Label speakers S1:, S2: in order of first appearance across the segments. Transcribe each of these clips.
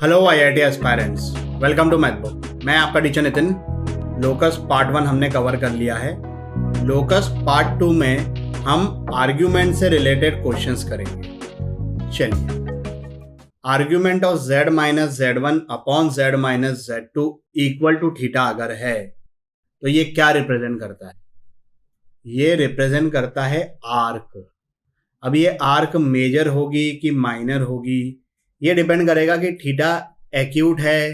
S1: Hello IIT aspirants, welcome to math book. मैं आपका teacher Nitin. Locus part 1 हमने cover कर लिया है। लोकस पार्ट 2 में हम आर्ग्यूमेंट से रिलेटेड क्वेश्चंस करेंगे। चलिए, argument of z minus z1 upon z minus z2 equal to theta अगर है तो ये क्या रिप्रेजेंट करता है? ये रिप्रेजेंट करता है आर्क। अब ये आर्क मेजर होगी कि माइनर होगी, ये डिपेंड करेगा कि थीटा एक्यूट है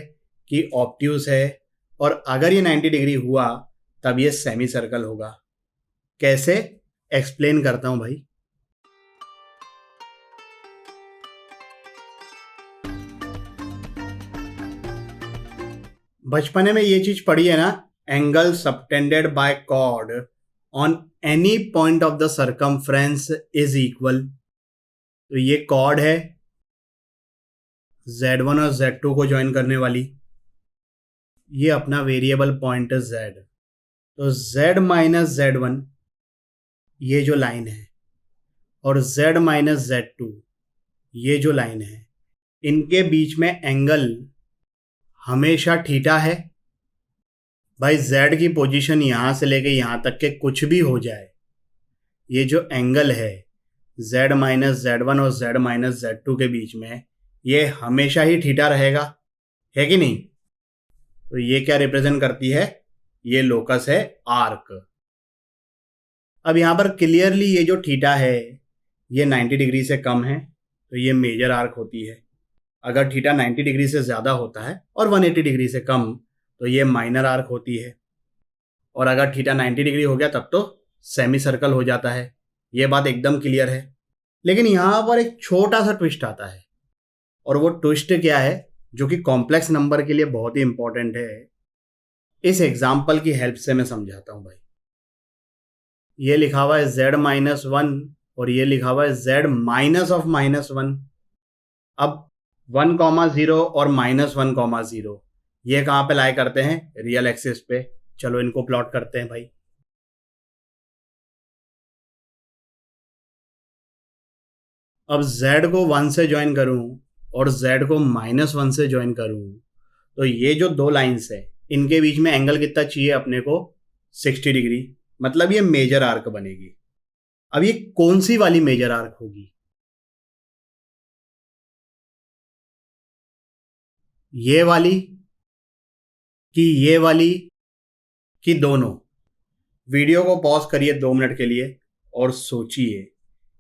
S1: कि ऑब्ट्यूस है, और अगर ये 90 डिग्री हुआ तब ये सेमी सर्कल होगा। कैसे एक्सप्लेन करता हूं भाई। बचपने में ये चीज पढ़ी है ना, angle subtended by chord on any point of the circumference is equal. तो ये कॉर्ड है Z1 और Z2 को ज्वाइन करने वाली, ये अपना वेरिएबल पॉइंट है Z। तो Z माइनस Z1 ये जो लाइन है और Z माइनस Z2 ये जो लाइन है, इनके बीच में एंगल हमेशा थीटा है। भाई Z की पोजीशन यहां से लेके यहां तक के कुछ भी हो जाए, ये जो एंगल है Z माइनस Z1 और Z माइनस Z2 के बीच में, ये हमेशा ही थीटा रहेगा, है कि नहीं? तो ये क्या रिप्रेजेंट करती है? ये लोकस है आर्क। अब यहां पर क्लियरली ये जो थीटा है ये 90 डिग्री से कम है, तो ये मेजर आर्क होती है। अगर थीटा 90 डिग्री से ज़्यादा होता है और 180 डिग्री से कम तो ये माइनर आर्क होती है, और अगर थीटा 90 डिग्री हो गया तब तो सेमी सर्कल हो जाता है। ये बात एकदम क्लियर है। लेकिन यहाँ पर एक छोटा सा ट्विस्ट आता है, और वो ट्विस्ट क्या है जो कि कॉम्प्लेक्स नंबर के लिए बहुत ही इंपॉर्टेंट है। इस एग्जाम्पल की हेल्प से मैं समझाता हूं भाई। ये लिखा हुआ है Z माइनस 1 और ये लिखा हुआ है Z माइनस ऑफ माइनस 1। अब 1,0 और -1,0 ये कहां पे लाई करते हैं? रियल एक्सिस पे। चलो इनको प्लॉट करते हैं भाई। अब Z को 1 से ज्वाइन करूं और Z को -1 से ज्वाइन करूं, तो ये जो दो लाइंस है इनके बीच में एंगल कितना चाहिए अपने को? 60 डिग्री। मतलब ये मेजर आर्क बनेगी। अब ये कौन सी वाली मेजर आर्क होगी? ये वाली कि ये वाली कि दोनों? वीडियो को पॉज करिए 2 मिनट के लिए और सोचिए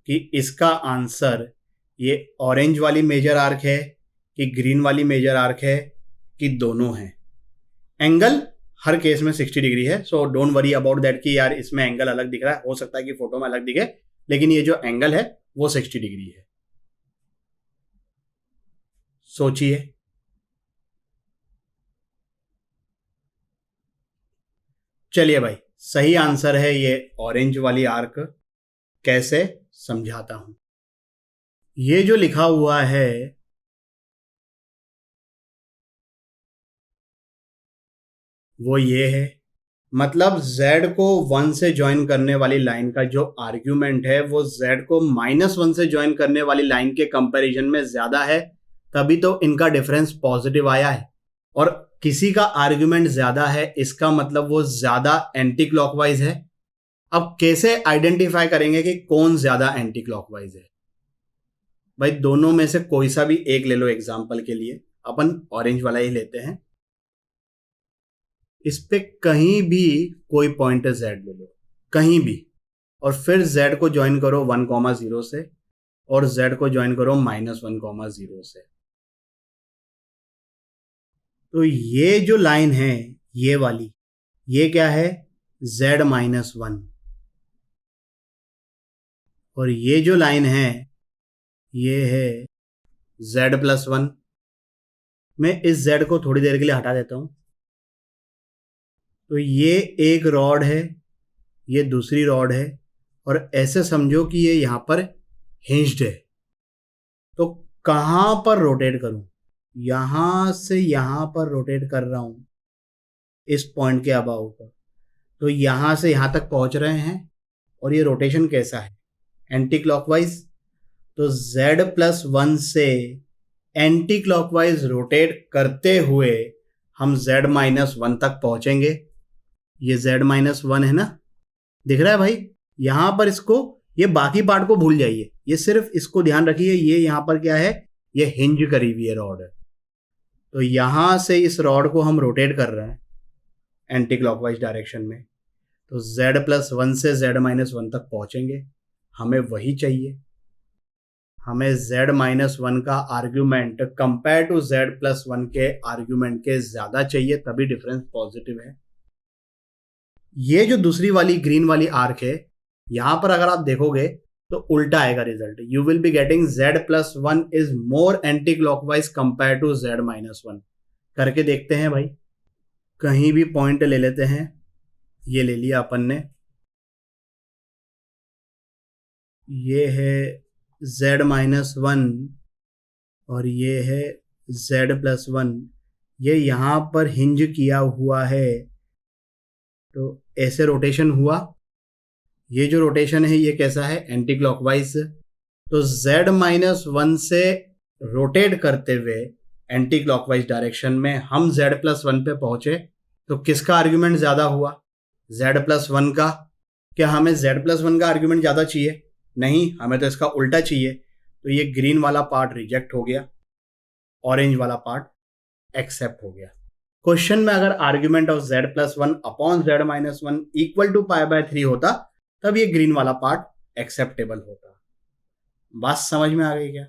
S1: कि इसका आंसर ये ऑरेंज वाली मेजर आर्क है कि ग्रीन वाली मेजर आर्क है कि दोनों हैं। एंगल हर केस में 60 डिग्री है, so don't worry about that कि यार इसमें एंगल अलग दिख रहा है। हो सकता है कि फोटो में अलग दिखे, लेकिन ये जो एंगल है वो 60 डिग्री है। सोचिए। चलिए भाई, सही आंसर है ये ऑरेंज वाली आर्क। कैसे समझाता हूं। ये जो लिखा हुआ है वो ये है, मतलब Z को 1 से ज्वाइन करने वाली लाइन का जो आर्ग्यूमेंट है वो Z को -1 से ज्वाइन करने वाली लाइन के कंपैरिजन में ज्यादा है, तभी तो इनका डिफरेंस पॉजिटिव आया है। और किसी का आर्ग्यूमेंट ज्यादा है इसका मतलब वो ज्यादा एंटी क्लॉकवाइज है। अब कैसे आइडेंटिफाई करेंगे कि कौन ज्यादा एंटी क्लॉकवाइज है? भाई दोनों में से कोई सा भी एक ले लो। एग्जाम्पल के लिए अपन ऑरेंज वाला ही लेते हैं। इस पे कहीं भी कोई पॉइंट Z ले लो, कहीं भी, और फिर Z को ज्वाइन करो 1,0 से और Z को ज्वाइन करो -1,0 से। तो ये जो लाइन है ये वाली, ये क्या है? Z -1। और ये जो लाइन है ये है Z+1। मैं इस Z को थोड़ी देर के लिए हटा देता हूं। तो ये एक रॉड है, ये दूसरी रॉड है, और ऐसे समझो कि ये यहां पर हिंज्ड है। तो कहां पर रोटेट करूं? यहां से यहां पर रोटेट कर रहा हूं, इस पॉइंट के अबाउट। तो यहां से यहां तक पहुंच रहे हैं, और ये रोटेशन कैसा है? Anti clockwise. तो Z+1 से एंटी क्लॉकवाइज रोटेट करते हुए हम z-1 तक पहुंचेंगे। ये z-1 है ना, दिख रहा है भाई। यहां पर इसको, ये बाकी पार्ट को भूल जाइए, ये सिर्फ इसको ध्यान रखिए। ये यहां पर क्या है, ये हिंज करी हुई है रॉड। तो यहां से इस रॉड को हम रोटेट कर रहे हैं एंटी क्लॉकवाइज डायरेक्शन में। तो z+1 से z-1 तक पहुंचेंगे, हमें वही चाहिए। हमें z-1 का आर्ग्यूमेंट कंपेयर टू z+1 के आर्ग्यूमेंट के ज्यादा चाहिए, तभी डिफरेंस पॉजिटिव है। ये जो दूसरी वाली ग्रीन वाली आर्क है, यहां पर अगर आप देखोगे तो उल्टा आएगा result. You will be getting z+1 is more anticlockwise compare to z-1। करके देखते हैं भाई, कहीं भी पॉइंट ले लेते हैं। ये ले लिया अपन ने, ये है z-1 और ये है z+1। ये यहां पर हिंज किया हुआ है, तो ऐसे रोटेशन हुआ। ये जो रोटेशन है ये कैसा है, एंटी क्लॉकवाइज। तो z-1 से रोटेट करते हुए एंटी क्लॉकवाइज डायरेक्शन में हम z+1 पे पहुंचे। तो किसका आर्ग्यूमेंट ज्यादा हुआ, z+1 का। क्या हमें z+1 का आर्ग्यूमेंट ज्यादा चाहिए? नहीं, हमें तो इसका उल्टा चाहिए। तो ये ग्रीन वाला पार्ट रिजेक्ट हो गया, ऑरेंज वाला पार्ट एक्सेप्ट हो गया। क्वेश्चन में अगर argument of z+1 upon z-1 equal to π/3 होता, तब ये ग्रीन वाला पार्ट एक्सेप्टेबल होता। बात समझ में आ गई क्या?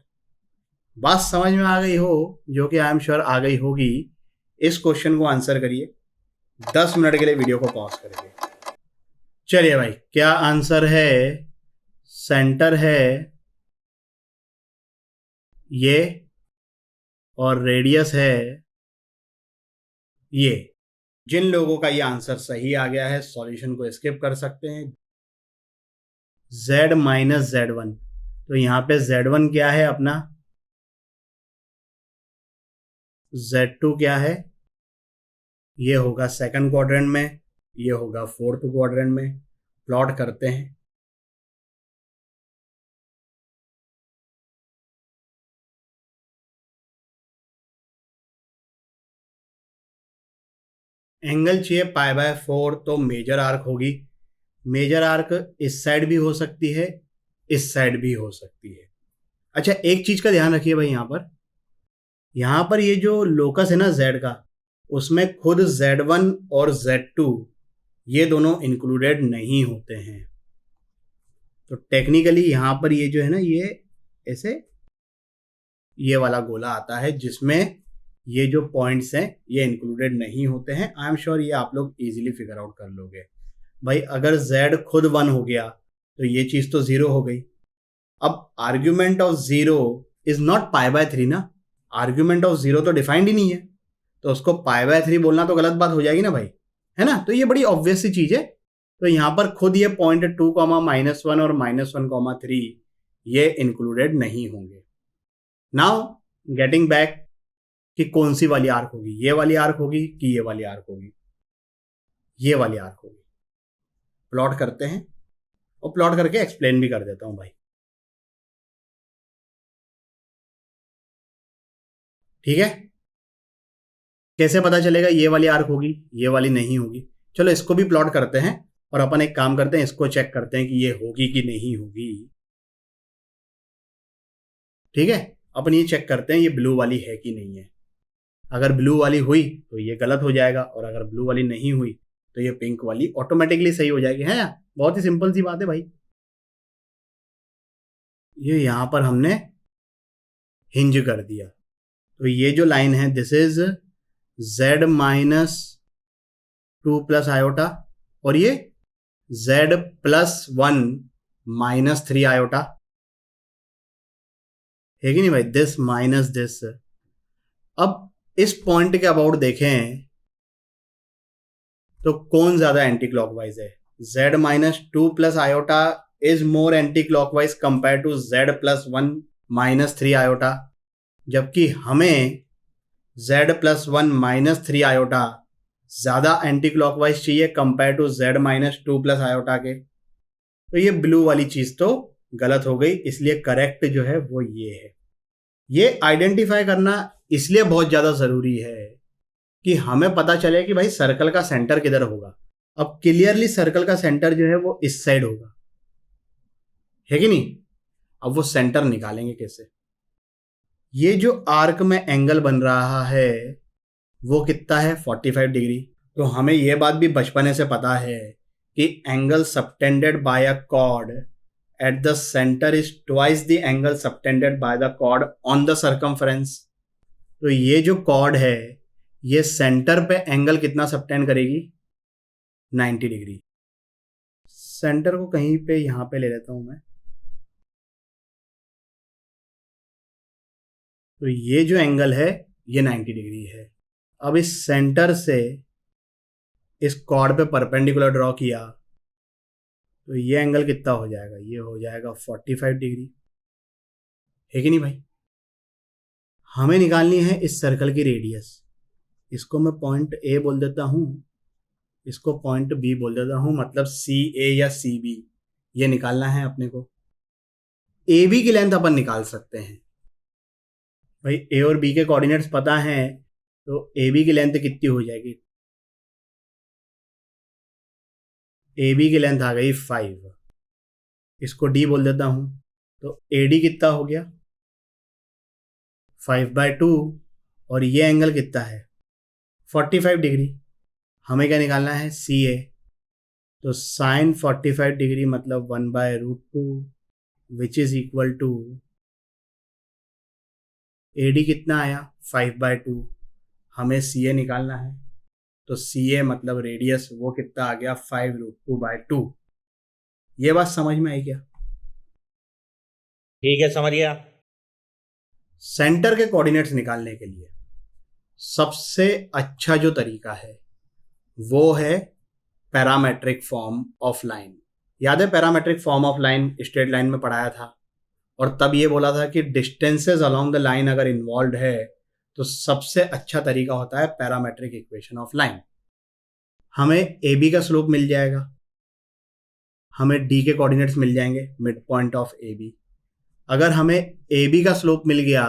S1: बात समझ में आ गई हो, जो कि आई एम श्योर आ गई होगी। इस क्वेश्चन को आंसर करिए 10 मिनट के लिए वीडियो को पॉज करके। चलिए भाई, क्या आंसर है? सेंटर है ये और रेडियस है ये। जिन लोगों का ये आंसर सही आ गया है, सॉल्यूशन को स्किप कर सकते हैं। z-z1, तो यहां पे z1 क्या है अपना, z2 क्या है, ये होगा सेकंड क्वाड्रेंट में, ये होगा फोर्थ क्वाड्रेंट में। प्लॉट करते हैं। एंगल चाहिए π/4, तो मेजर आर्क होगी। मेजर आर्क इस साइड भी हो सकती है, इस साइड भी हो सकती है। अच्छा, एक चीज का ध्यान रखिए भाई, यहां पर ये जो लोकस है ना z का, उसमें खुद z1 और z2 ये दोनों इंक्लूडेड नहीं होते हैं। तो टेक्निकली यहां पर ये जो है ना, ये ऐसे ये वाला गोला आता है जिसमें ये जो पॉइंट्स हैं ये इंक्लूडेड नहीं होते हैं। आई एम श्योर ये आप लोग इजीली फिगर आउट कर लोगे भाई। अगर z खुद 1 हो गया तो ये चीज तो 0 हो गई। अब आर्ग्यूमेंट ऑफ 0 इज नॉट π/3 ना, आर्ग्यूमेंट ऑफ 0 तो डिफाइंड ही नहीं है, तो उसको π/3 बोलना तो गलत बात हो जाएगी ना भाई, है ना। तो ये बड़ी ऑब्वियस सी चीज है। तो यहां पर खुद ये पॉइंट 2, -1 और -1, 3 ये इंक्लूडेड नहीं होंगे। नाउ गेटिंग बैक कि कौन सी वाली आर्क होगी, ये वाली आर्क होगी कि ये वाली आर्क होगी? ये वाली आर्क होगी। प्लॉट करते हैं और प्लॉट करके एक्सप्लेन भी कर देता हूं भाई, ठीक है। कैसे पता चलेगा ये वाली आर्क होगी, ये वाली नहीं होगी? चलो इसको भी प्लॉट करते हैं और अपन एक काम करते हैं, इसको चेक करते हैं कि ये होगी कि नहीं होगी। ठीक है, अपन ये चेक करते हैं ये ब्लू वाली है कि नहीं है। अगर ब्लू वाली हुई तो ये गलत हो जाएगा, और अगर ब्लू वाली नहीं हुई तो ये पिंक वाली ऑटोमेटिकली सही हो जाएगी, है। बहुत ही सिंपल सी बात है भाई। ये यहां पर हमने हिंज कर दिया, तो ये जो लाइन है this is z-2 plus iota, और ये z+1 -3 आयोटा है कि नहीं भाई, दिस माइनस दिस। अब इस पॉइंट के अबाउट देखें तो कौन ज्यादा एंटी क्लॉकवाइज है? z-2 plus iota is more anticlockwise compare to z+1 -3 iota, जबकि हमें z+1 -3 आयोटा ज्यादा एंटी क्लॉकवाइज चाहिए compare to z-2 plus iota के। तो ये ब्लू वाली चीज तो गलत हो गई, इसलिए करेक्ट जो है वो ये है। ये आइडेंटिफाई करना इसलिए बहुत ज़्यादा ज़रूरी है कि हमें पता चले कि भाई सर्कल का सेंटर किधर होगा। अब क्लियरली सर्कल का सेंटर जो है वो इस साइड होगा, है कि नहीं। अब वो सेंटर निकालेंगे कैसे। ये जो आर्क में एंगल बन रहा है वो कितना है 45 डिग्री। तो हमें यह बात भी बचपने से पता है कि angle subtended by a chord at the centre is twice the angle subtended by the chord on the circumference. तो ये जो कॉर्ड है ये सेंटर पे एंगल कितना सबटेंड करेगी 90 डिग्री। सेंटर को कहीं पे यहां पे ले लेता हूं मैं। तो ये जो एंगल है ये 90 डिग्री है। अब इस सेंटर से इस कॉर्ड पे परपेंडिकुलर ड्रॉ किया तो ये एंगल कितना हो जाएगा, ये हो जाएगा 45 डिग्री, है कि नहीं भाई। हमें निकालनी है इस सर्कल की रेडियस। इसको मैं पॉइंट ए बोल देता हूं, इसको पॉइंट बी बोल देता हूं, मतलब सी ए या सी बी ये निकालना है अपने को। ए बी की लेंथ अपन निकाल सकते हैं भाई। ए और बी के कोऑर्डिनेट्स पता हैं तो ए बी की लेंथ कितनी हो जाएगी। ए बी की लेंथ आ गई 5, इसको डी बोल देता हूं। तो ए डी कितना हो गया 5/2 और ये एंगल कितना है 45 डिग्री। हमें क्या निकालना है सी ए। तो साइन 45 डिग्री मतलब 1/√2 which is equal to A D कितना आया 5/2। हमें सी ए निकालना है तो सी ए मतलब रेडियस वो कितना आ गया 5√2/2। ये बात समझ में आई क्या।
S2: ठीक है, समझ गया।
S1: सेंटर के कोऑर्डिनेट्स निकालने के लिए सबसे अच्छा जो तरीका है वो है पैरामेट्रिक फॉर्म ऑफ लाइन। याद है parametric form of line straight line में पढ़ाया था और तब ये बोला था कि डिस्टेंसेस अलोंग द लाइन अगर इन्वॉल्व है तो सबसे अच्छा तरीका होता है पैरामेट्रिक इक्वेशन ऑफ लाइन। हमें ए बी का स्लोप मिल जाएगा, हमें डी के कोऑर्डिनेट्स मिल जाएंगे mid point of A B. अगर हमें ए बी का स्लोप मिल गया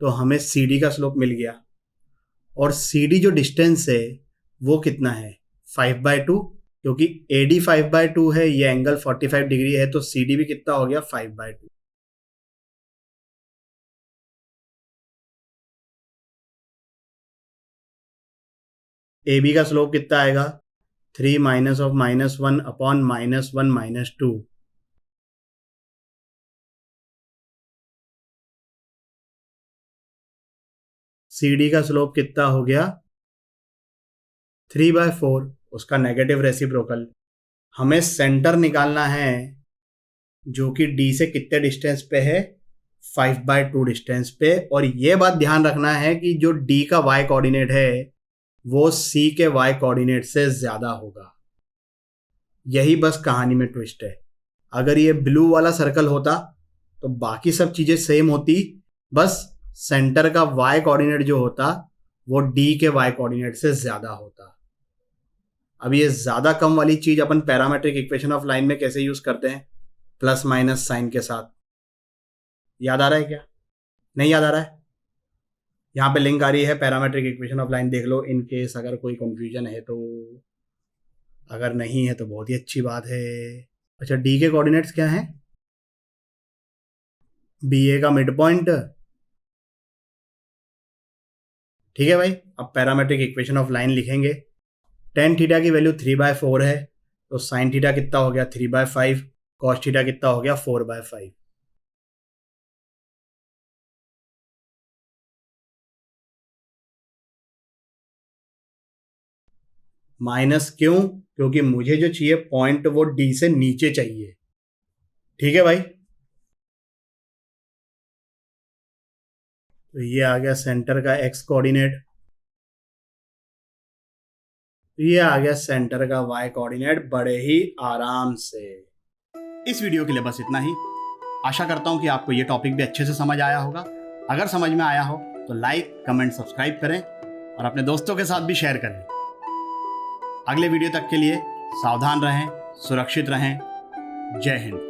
S1: तो हमें सी डी का स्लोप मिल गया और सी डी जो डिस्टेंस है वो कितना है 5/2, क्योंकि ए डी 5/2 है, ये एंगल 45 डिग्री है तो सी डी भी कितना हो गया 5/2। ए बी का स्लोप कितना आएगा 3 minus of -1 upon -1 -2। C D का स्लोप कितना हो गया 3/4, उसका नेगेटिव रेसिप्रोकल। हमें सेंटर निकालना है जो कि डी से कितने डिस्टेंस पे है 5/2 डिस्टेंस पे। और ये बात ध्यान रखना है कि जो डी का वाई कोऑर्डिनेट है वो सी के वाई कोऑर्डिनेट से ज्यादा होगा। यही बस कहानी में ट्विस्ट है। अगर ये ब्लू वाला सर्कल होता तो बाकी सब चीजें सेम होती, बस सेंटर का वाई कोऑर्डिनेट जो होता वो डी के वाई कोऑर्डिनेट से ज्यादा होता। अब ये ज्यादा कम वाली चीज अपन पैरामेट्रिक इक्वेशन ऑफ लाइन में कैसे यूज करते हैं, प्लस माइनस साइन के साथ। याद आ रहा है क्या, नहीं याद आ रहा है। यहाँ पे लिंक आ रही है पैरामेट्रिक इक्वेशन ऑफ लाइन, देख लो इन केस अगर कोई कंफ्यूजन है तो। अगर नहीं है तो बहुत ही अच्छी बात है। अच्छा डी के कोऑर्डिनेट्स क्या हैं, बी ए का मिड पॉइंट। ठीक है भाई, अब पैरामेट्रिक इक्वेशन ऑफ लाइन लिखेंगे। टेन थीटा की वैल्यू 3/4 है तो साइन थीटा कितना हो गया 3/5, कॉस थीटा कितना हो गया 4/5। माइनस क्यों, क्योंकि मुझे जो चाहिए पॉइंट वो डी से नीचे चाहिए। ठीक है भाई, तो ये आ गया सेंटर का एक्स कोऑर्डिनेट, ये आ गया सेंटर का वाई कोऑर्डिनेट बड़े ही आराम से। इस वीडियो के लिए बस इतना ही। आशा करता हूं कि आपको ये टॉपिक भी अच्छे से समझ आया होगा। अगर समझ में आया हो तो लाइक कमेंट सब्सक्राइब करें और अपने दोस्तों के साथ भी शेयर करें। अगले वीडियो तक के लिए सावधान रहें, सुरक्षित रहें। जय हिंद।